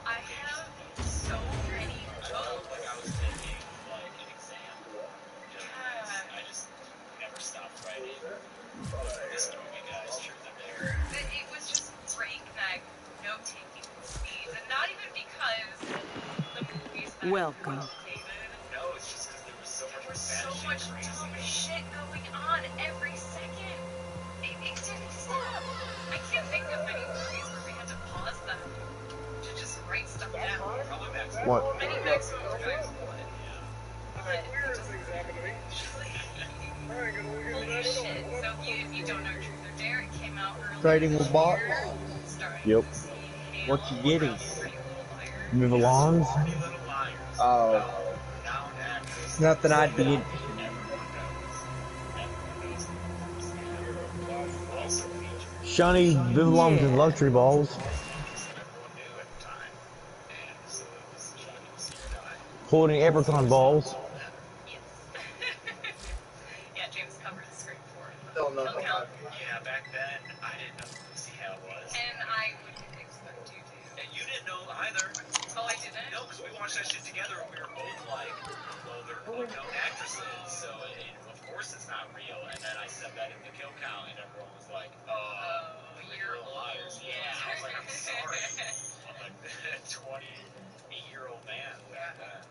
I have so many notes. Like I was taking like an exam. I just never stopped writing. This movie, guys, truth or dare. It was just breakneck note-taking speeds, and not even because the movies that Welcome. No, it's just because there was so much dumb shit going on every second. It didn't stop. I can't think of many movies where we had to pause them to just write stuff down. Probably Max. What? Many Max Drives would. But holy shit. So if you don't know Truth or Dare, it came out earlier Fighting this with bot? year, starring Yep. Lucy Hale What you getting? from Pretty Little Liars. Move along? Oh. It's nothing I'd be interested in. Shiny Vivaloms and luxury balls. Holding apricot balls. Yeah, James covered the screen for it. Don't know. Yeah, back then I didn't know who Lucy Hale was. And I wouldn't expect you to. And you didn't know either. Oh, I didn't? No, because we watched that shit together and we were both like, well, they're unknown actresses, so of course it's not real. And then I said that in the kill count and everyone was like, you're liars. Yeah. I was like, I'm sorry. I'm like a 28-year-old man back then.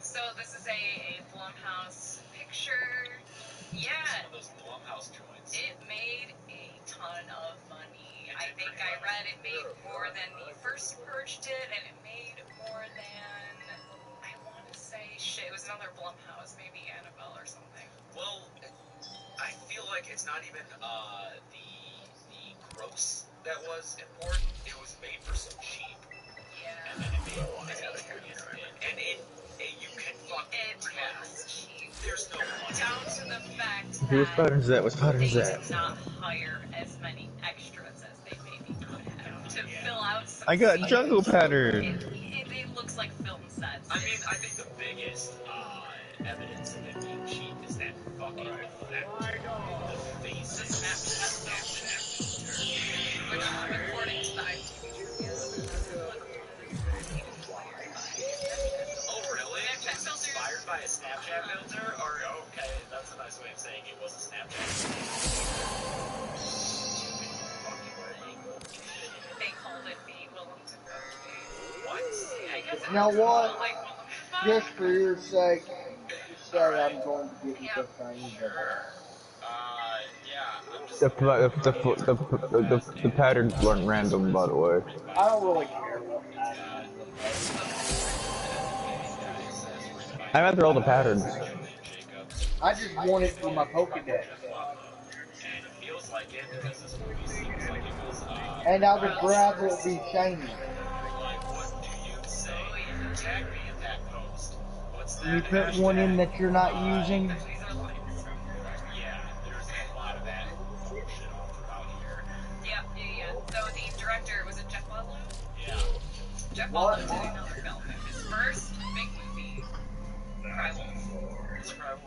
So this is a Blumhouse picture. Yeah. Some of those Blumhouse joints. It made a ton of money. I think I read it made more than the first Purge did, and it made more than, I want to say, shit, it was another Blumhouse, maybe Annabelle or something. Well, I feel like it's not even the gross that was important. It was made for so cheap. Yeah. And then it made a lot of money. And you can fucking was cheap. There's no money. Down to the fact Whose pattern is that? Whose pattern they is that? did not hire as many extras as they maybe could have to fill out some I got scenes. jungle pattern. It looks like film sets. I mean, I think the biggest evidence of it being cheap is that fucking effect. The faces. Which, according to the IMDb trivia, Oh, really? It was inspired by a Snapchat filter? Or, okay, that's a nice way of saying it was a Snapchat they called it the Willem Dafoe. What? I guess it You know looks what? like Willem Dafoe. Just for your sake, you said I'm going to give you the thing. Sure. Yeah, I'm just The patterns weren't random, by the way. I don't really care what patterns. I went through all the patterns. I just want it for my Pokedex. And I would rather it be shiny. Can you put one in that you're not using? Yeah. So the director, was it Jeff Wadlow? Yeah. Jeff Wadlow did another film. His first big movie, Crywolf.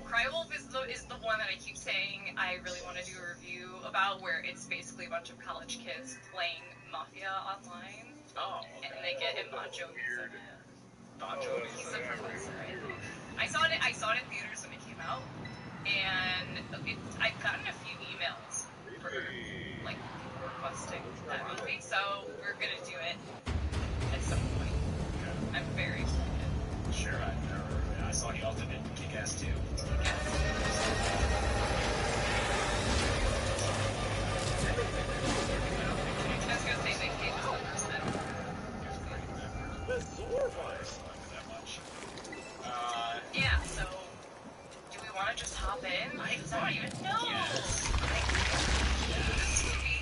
Crywolf is the one that I keep saying I really want to do a review about, where it's basically a bunch of college kids playing Mafia online. Oh, okay. And they get him Bon Jovi's in it. Bon Jovi's He's a professor, I think. I saw it in theaters when it came out, and I've gotten a few emails for like requesting that movie, so we're gonna do it at some point. I'm very excited. Sure, I saw the ultimate Kick-Ass 2. Yeah, so do we want to just hop in? I don't even know.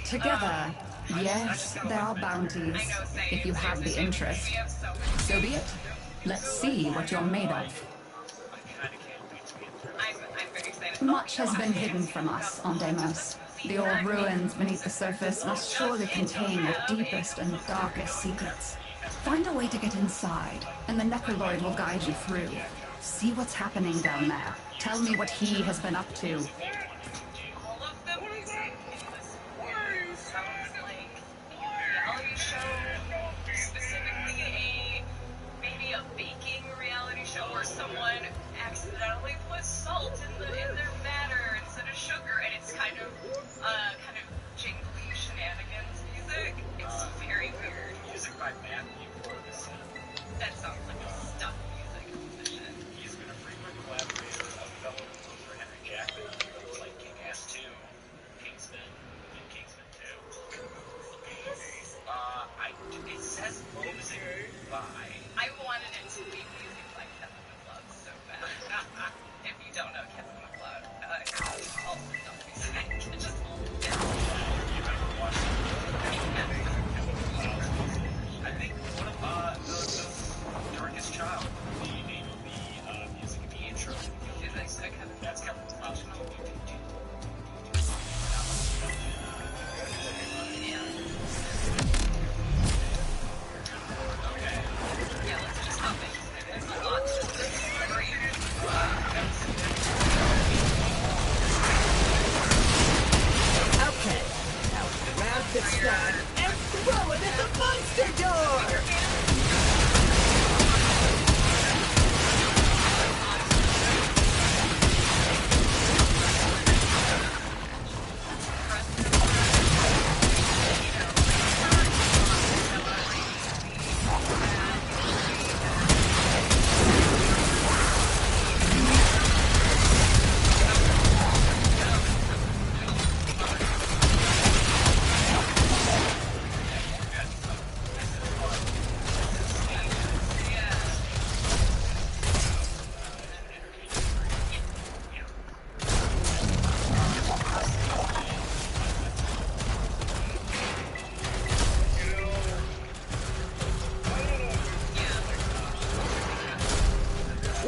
Together, yes, there are bounties, if you have the interest. So be it. Let's see what you're made of. I'm very excited. Much has been hidden from us on Deimos. The old ruins beneath the surface must surely contain your deepest and darkest secrets. Find a way to get inside, and the Necroloid will guide you through. See what's happening down there. Tell me what he has been up to. All of the music in this world sounds like a reality show, specifically maybe a baking reality show where someone accidentally puts salt in their batter instead of sugar, and it's kind of jingly shenanigans music. It's very weird. Music by Matthew Ferguson. That sounds like a stuck music musician. He's been a frequent collaborator of fellow composer Henry Jackman on films like Kick-Ass 2, Kingsman, and Kingsman 2. It says music by. I wanted it to be music by Kevin MacLeod so bad. If you don't know Kevin MacLeod, also don't be sick. Just You've ever watched it? I think one of the Darkest Child, the name of the music in the intro. That's Kevin MacLeod. Yeah, let's just hop in. There's a lot to this story. Okay, now grab the stud and throw it at the monster door!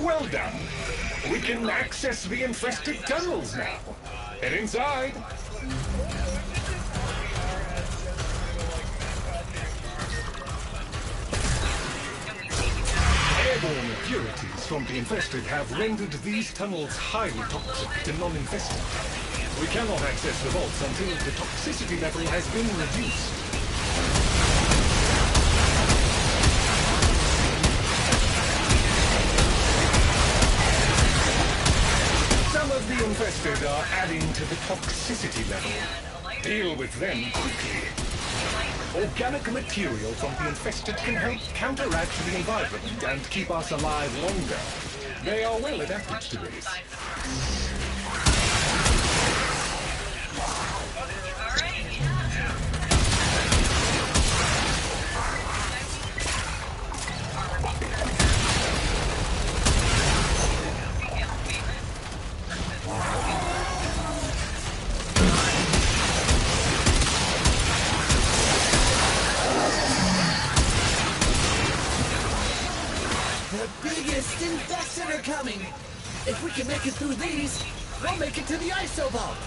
Well done. We can access the infested tunnels now. Head inside. Airborne impurities from the infested have rendered these tunnels highly toxic to non-infested. We cannot access the vaults until the toxicity level has been reduced. Some of the infested are adding to the toxicity level. Deal with them quickly. Organic material from the infested can help counteract the environment and keep us alive longer. They are well adapted to this. If we can make it through these, we'll make it to the ISO vault.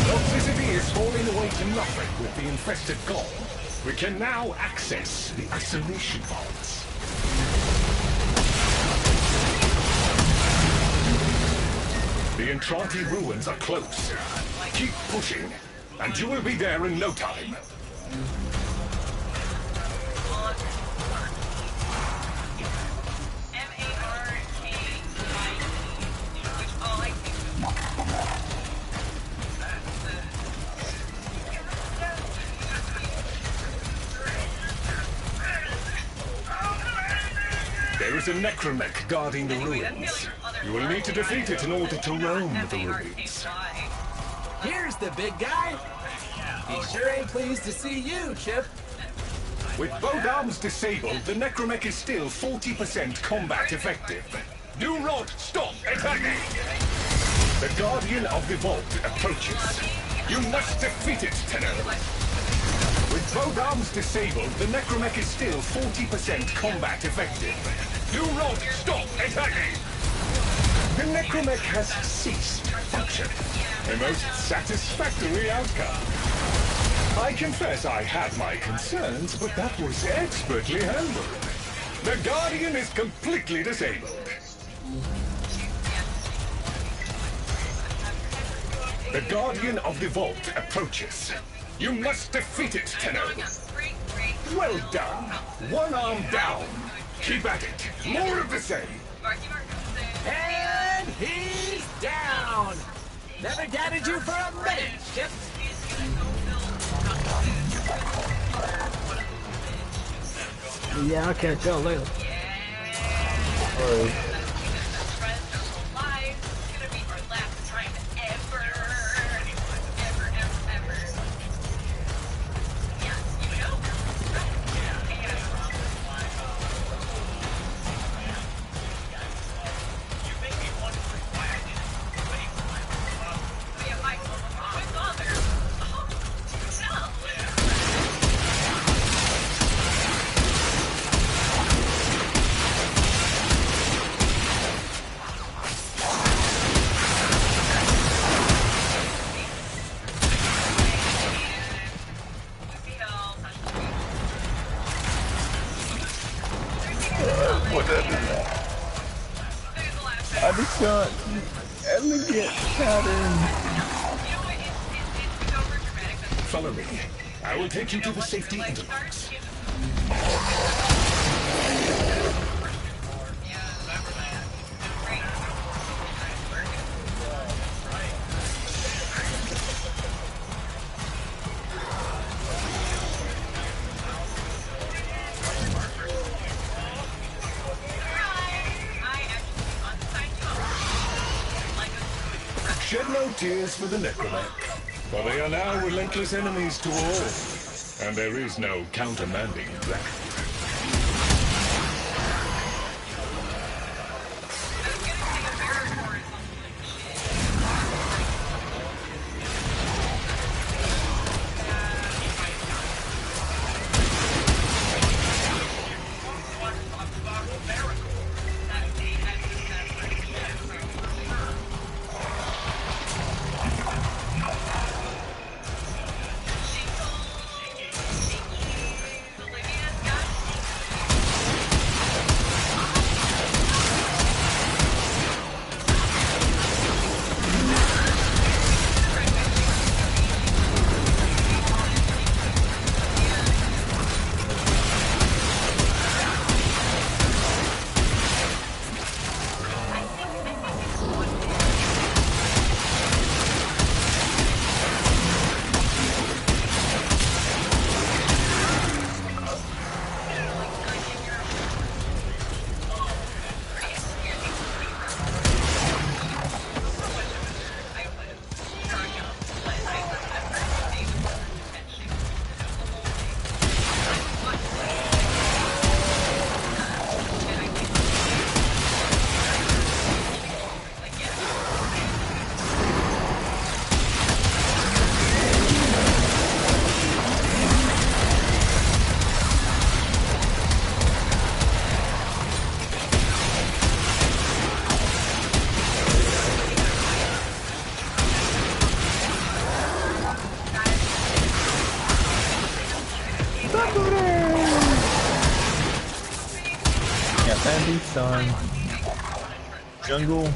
Toxicity is falling away to nothing with the infested goal. We can now access the isolation vaults. The Entranti ruins are close. Keep pushing, and you will be there in no time. There is a necromech guarding the ruins. You will need to defeat it in order to roam the ruins. Here's the big guy. He sure ain't pleased to see you, Chip. With both arms disabled, the necromech is still 40% combat effective. Do not stop attacking! The Guardian of the Vault approaches. You must defeat it, Tenno. With both arms disabled, the necromech is still 40% combat effective. Do not stop attacking! The necromech has ceased function. A most satisfactory outcome. I confess I had my concerns, but that was expertly handled. The Guardian is completely disabled. The Guardian of the Vault approaches. You must defeat it, Tenno. Well done. One arm down. Keep at it. More of the same. And he's down. Never doubted you for a minute, Chip. Yeah, I'll catch y'all later. Alright. I just got elegant pattern. Follow me. I will take you to the safety interlocks. Shed no tears for the necromech, for they are now relentless enemies to all, and there is no countermanding that. time. Jungle,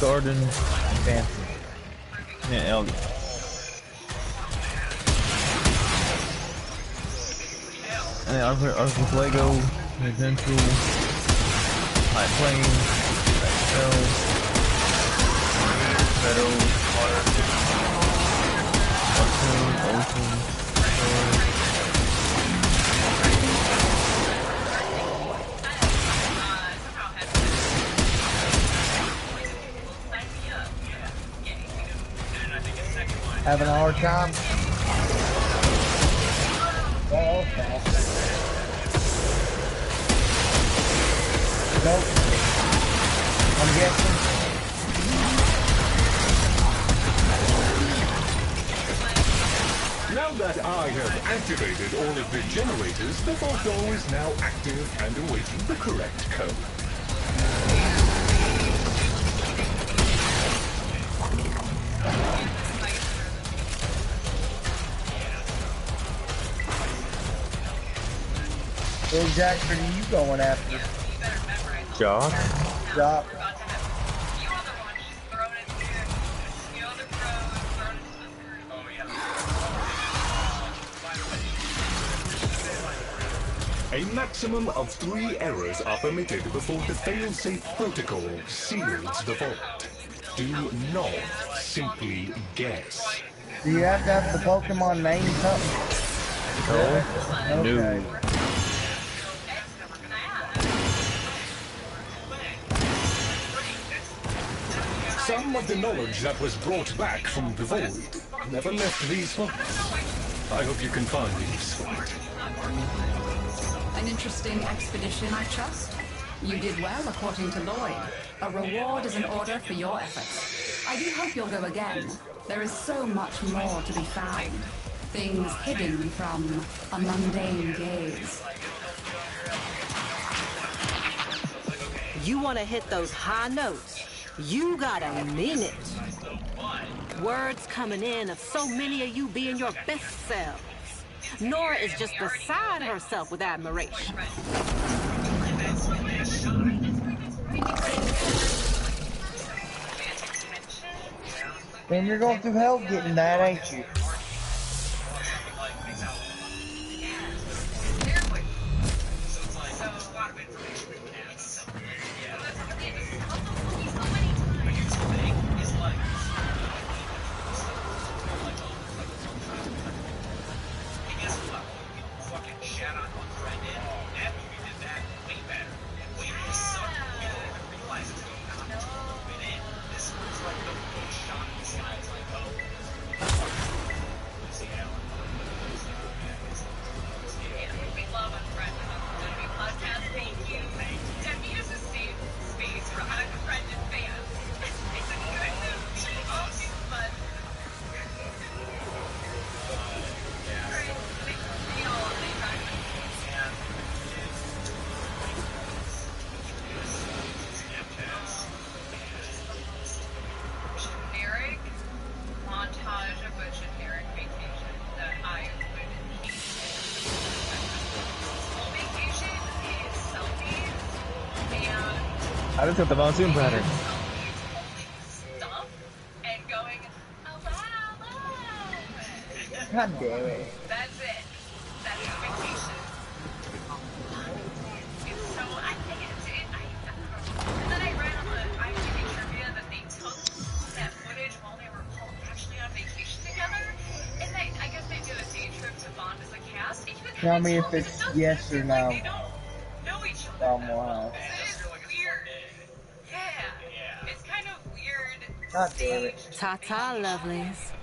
garden, panther. And elder. And I was Lego, Residential, High Plains, Excel, Meadow, Water, Ocean, Having a hard time? Oh, okay. Nope. I'm guessing. Now that I have activated all of the generators, the vault door is now active and awaiting the correct code. Who exactly are you going after? Jock. Jock. A maximum of 3 errors are permitted before the fail-safe protocol seals the vault. Do not simply guess. Do you have to have the Pokemon name something? No. Okay. No. Some of the knowledge that was brought back from the void never left these vaults. I hope you can find these. An interesting expedition, I trust. You did well, according to Lloyd. A reward is in order for your efforts. I do hope you'll go again. There is so much more to be found. Things hidden from a mundane gaze. You want to hit those high notes? You gotta mean it. Words coming in of so many of you being your best selves. Nora is just beside herself with admiration. Then you're going through hell getting that, ain't you? I just got the monsoon pattern. God damn it. That's it. That's the vacation. It's so, I think it's it. And then I read on the IMDb trivia that they took that footage while they were actually on vacation together. And I guess they did a day trip to bond as a cast. And you can Tell me if it's yes or no. they don't know each other. Wow. It's weird. Yeah. It's kind of weird. God damn it. Ta-ta, lovelies.